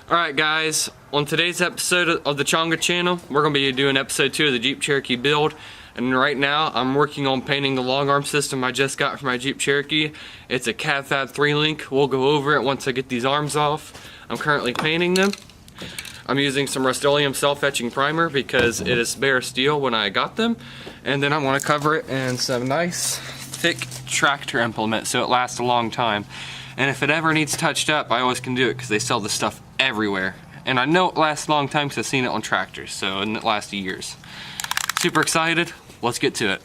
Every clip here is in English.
Alright guys, on today's episode of the Chonga channel, we're going to be doing episode 2 of the Jeep Cherokee build. And right now, I'm working on painting the long arm system I just got for my Jeep Cherokee. It's a Cab Fab 3 link. We'll go over it once I get these arms off. I'm currently painting them. I'm using some Rust-Oleum self-etching primer because it is bare steel when I got them. And then I want to cover it in some nice, thick tractor implement so it lasts a long time. And if it ever needs touched up, I always can do it because they sell this stuff everywhere. And I know it lasts a long time because I've seen it on tractors, so and it lasts years. Super excited, let's get to it.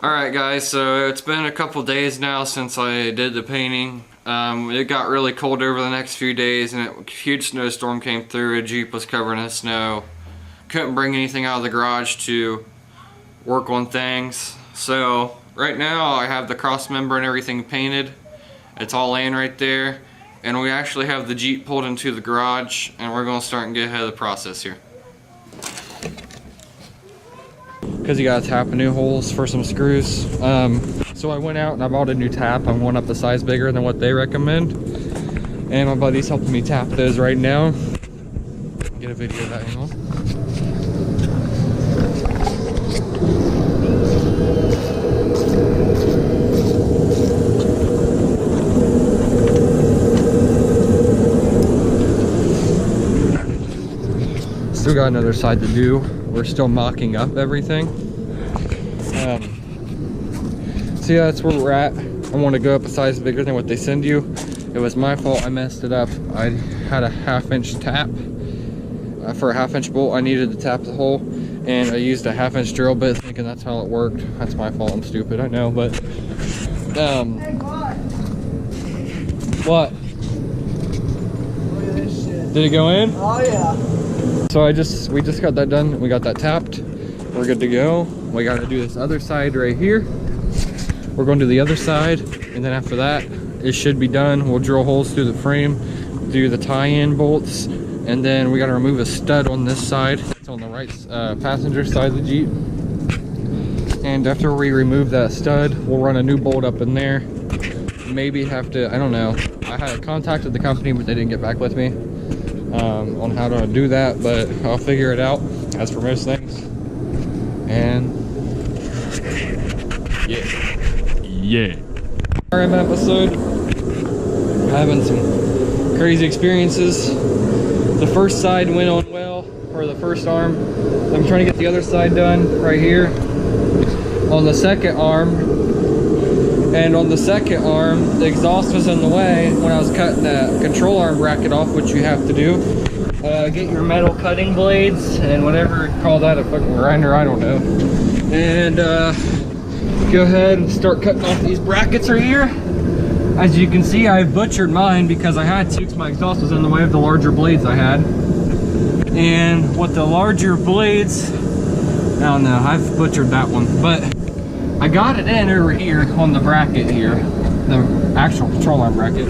Alright guys, so it's been a couple days now since I did the painting. It got really cold over the next few days and a huge snowstorm came through. A Jeep was covered in snow. Couldn't bring anything out of the garage to work on things. So right now I have the cross member and everything painted. It's all laying right there. And we actually have the Jeep pulled into the garage and we're going to start and get ahead of the process here. Because you gotta tap new holes for some screws. So I went out and I bought a new tap. I'm one up the size bigger than what they recommend. And my buddy's helping me tap those right now. Get a video of that angle. Still got another side to do. We're still mocking up everything. So yeah, that's where we're at. I want to go up a size bigger than what they send you. It was my fault, I messed it up. I had a 1/2 inch tap. For a 1/2 inch bolt, I needed to tap the hole. And I used a 1/2 inch drill bit thinking that's how it worked. That's my fault, I'm stupid, I know, but... What? Look at this shit. Did it go in? Oh yeah. So we just got that done. We got that tapped. We're good to go. We got to do this other side right here. We're going to the other side, and then after that, it should be done. We'll drill holes through the frame, do the tie-in bolts, and then we got to remove a stud on this side. It's on the right passenger side of the Jeep. And after we remove that stud, we'll run a new bolt up in there. Maybe have to, I don't know. I had contacted the company, but they didn't get back with me. On how to do that, but I'll figure it out as for most things. And yeah. RM episode, having some crazy experiences. The first side went on well, or the first arm. I'm trying to get the other side done right here on the second arm. And on the second arm, the exhaust was in the way when I was cutting the control arm bracket off, which you have to do. Get your metal cutting blades and whatever, call that a fucking grinder, I don't know. And go ahead and start cutting off these brackets right here. As you can see, I butchered mine because I had to, because my exhaust was in the way of the larger blades I had. And with the larger blades, I don't know, I've butchered that one, but I got it in over here on the bracket here, the actual control arm bracket.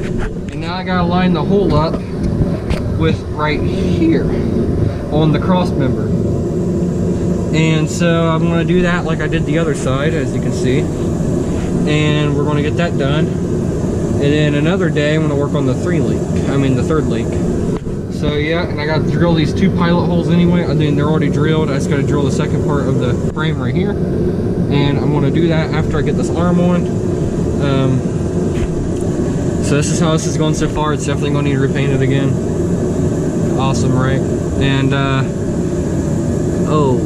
And now I gotta line the hole up with right here on the cross member. And so I'm gonna do that like I did the other side, as you can see. And we're gonna get that done. And then another day, I'm gonna work on the third link. So yeah, and I gotta drill these 2 pilot holes anyway. I mean, they're already drilled. I just gotta drill the second part of the frame right here. And I'm gonna do that after I get this arm on. So this is how this is going so far. It's definitely gonna need repainted again. Awesome, right? And oh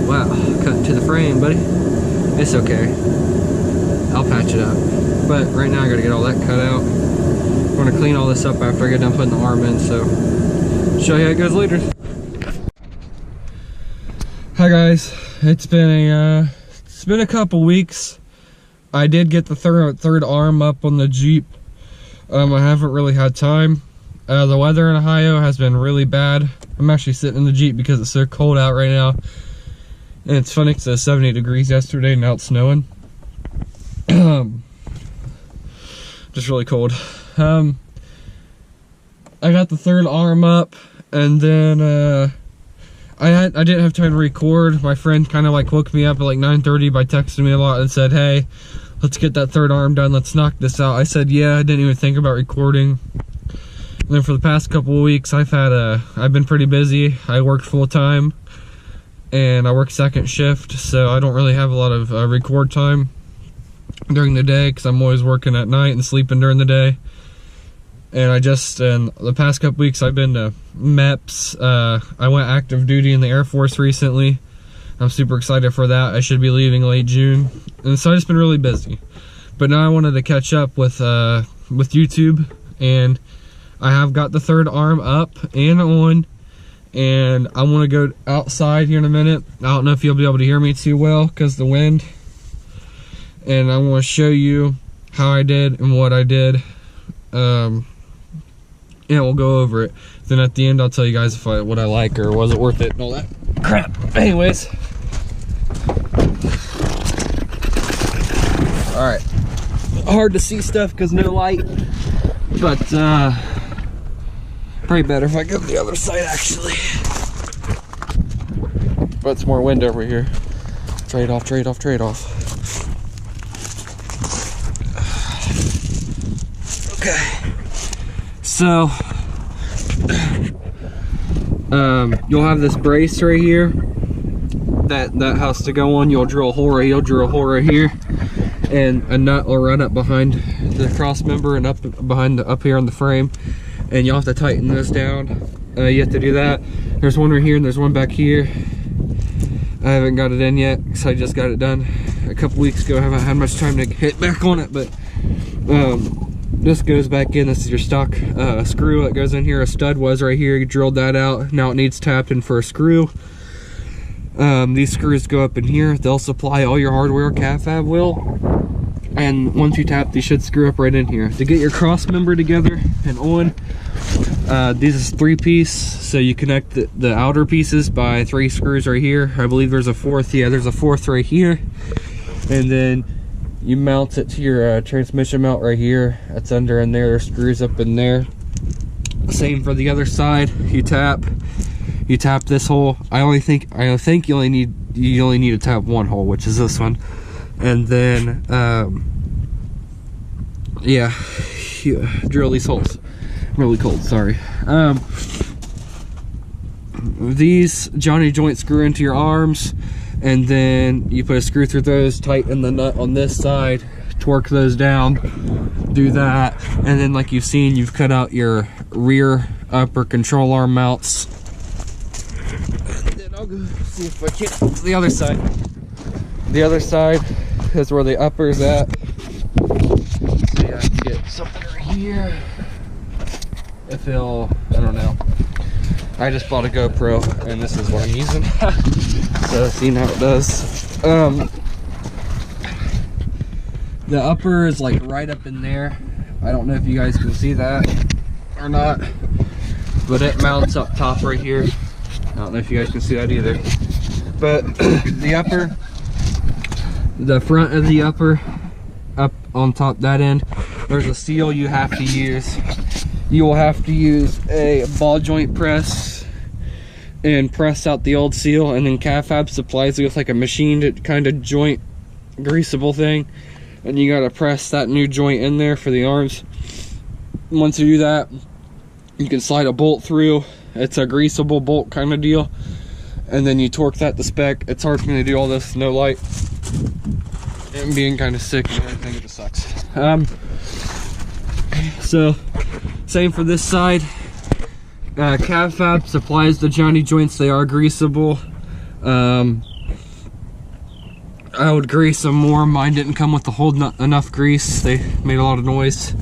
wow, cut to the frame, buddy. It's okay, I'll patch it up. But right now I gotta get all that cut out. I'm gonna clean all this up after I get done putting the arm in, so show you how it goes later. Hi guys, it's been a couple weeks. I did get the third arm up on the Jeep. I haven't really had time. The weather in Ohio has been really bad. I'm actually sitting in the Jeep because it's so cold out right now. And it's funny because it was 70 degrees yesterday, now it's snowing. Just really cold. I got the third arm up, and then I didn't have time to record. My friend kind of like woke me up at like 9:30 by texting me a lot and said, hey, let's get that third arm done, let's knock this out. I said yeah, I didn't even think about recording. And then for the past couple of weeks I've been pretty busy. I work full-time and I work second shift, so I don't really have a lot of record time during the day because I'm always working at night and sleeping during the day. And the past couple weeks I've been to MEPS. I went active duty in the Air Force recently. I'm super excited for that. I should be leaving late June. And so I've just been really busy. But now I wanted to catch up with YouTube, and I have got the third arm up and on, and I want to go outside here in a minute. I don't know if you'll be able to hear me too well because of the wind. And I want to show you how I did and what I did. And we'll go over it. Then at the end I'll tell you guys what I like or was it worth it and all that crap. Anyways, all right, hard to see stuff because no light, but probably better if I go to the other side actually. But it's more wind over here. Trade off. Okay, so you'll have this brace right here that has to go on. You'll drill a hole right here, and a nut will run up behind the cross member and up here on the frame, and you'll have to tighten those down. You have to do that. There's one right here and there's one back here. I haven't got it in yet because I just got it done a couple weeks ago. I haven't had much time to hit back on it, but this goes back in. This is your stock screw that goes in here. A stud was right here. You drilled that out. Now it needs tapped in for a screw. These screws go up in here. They'll supply all your hardware. CAFAB will. And once you tap, these should screw up right in here. To get your cross member together and on, this is 3-piece. So you connect the outer pieces by 3 screws right here. I believe there's a 4th. Yeah, there's a 4th right here. And then you mount it to your transmission mount right here. That's under in there. There's screws up in there. Same for the other side. You tap this hole. I think you only need to tap one hole, which is this one. And then yeah, you drill these holes. Really cold, sorry. These Johnny joint screw into your arms, and then you put a screw through those, tighten the nut on this side, torque those down, do that, and then like you've seen, you've cut out your rear upper control arm mounts. And then I'll go see if I can the other side. The other side is where the upper's at. See, I can get something right here. If it'll, I don't know. I just bought a GoPro and this is what I'm using. So seeing how it does. The upper is like right up in there. I don't know if you guys can see that or not, but it mounts up top right here. I don't know if you guys can see that either. But the upper, the front of the upper, up on top that end, there's a seal you have to use. You will have to use a ball joint press and press out the old seal, and then CAFAB supplies you with like a machined kind of joint greasable thing, and you gotta press that new joint in there for the arms. Once you do that, you can slide a bolt through. It's a greasable bolt kind of deal, and then you torque that to spec. It's hard for me to do all this no light and being kind of sick and everything. It just sucks. So same for this side. Cab Fab supplies the Johnny joints. They are greasable. I would grease them more. Mine didn't come with the whole enough grease. They made a lot of noise.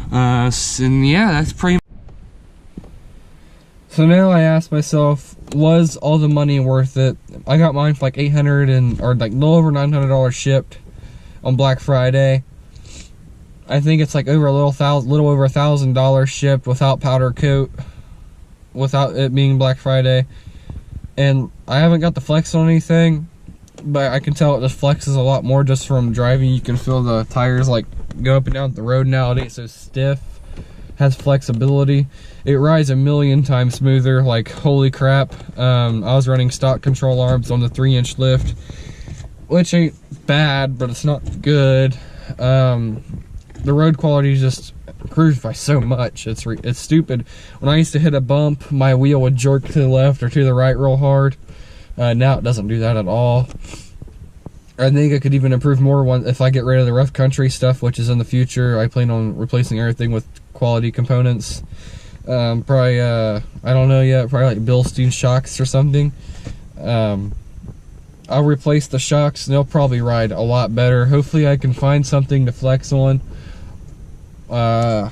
And yeah, that's pretty much. So now I ask myself, was all the money worth it? I got mine for like $800 or like a little over $900 shipped on Black Friday. I think it's like over a little over $1,000 shipped without powder coat, without it being Black Friday. And I haven't got the flex on anything, but I can tell it just flexes a lot more just from driving. You can feel the tires like go up and down the road now. It ain't so stiff, has flexibility. It rides a million times smoother, like holy crap. I was running stock control arms on the 3-inch lift, which ain't bad, but it's not good. The road quality just improved by so much. It's stupid. When I used to hit a bump, my wheel would jerk to the left or to the right real hard. Now it doesn't do that at all. I think I could even improve more if I get rid of the rough country stuff, which is in the future. I plan on replacing everything with quality components. Probably, I don't know yet, probably like Bilstein shocks or something. I'll replace the shocks and they'll probably ride a lot better. Hopefully I can find something to flex on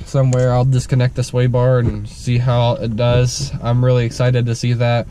somewhere. I'll disconnect the sway bar and see how it does. I'm really excited to see that.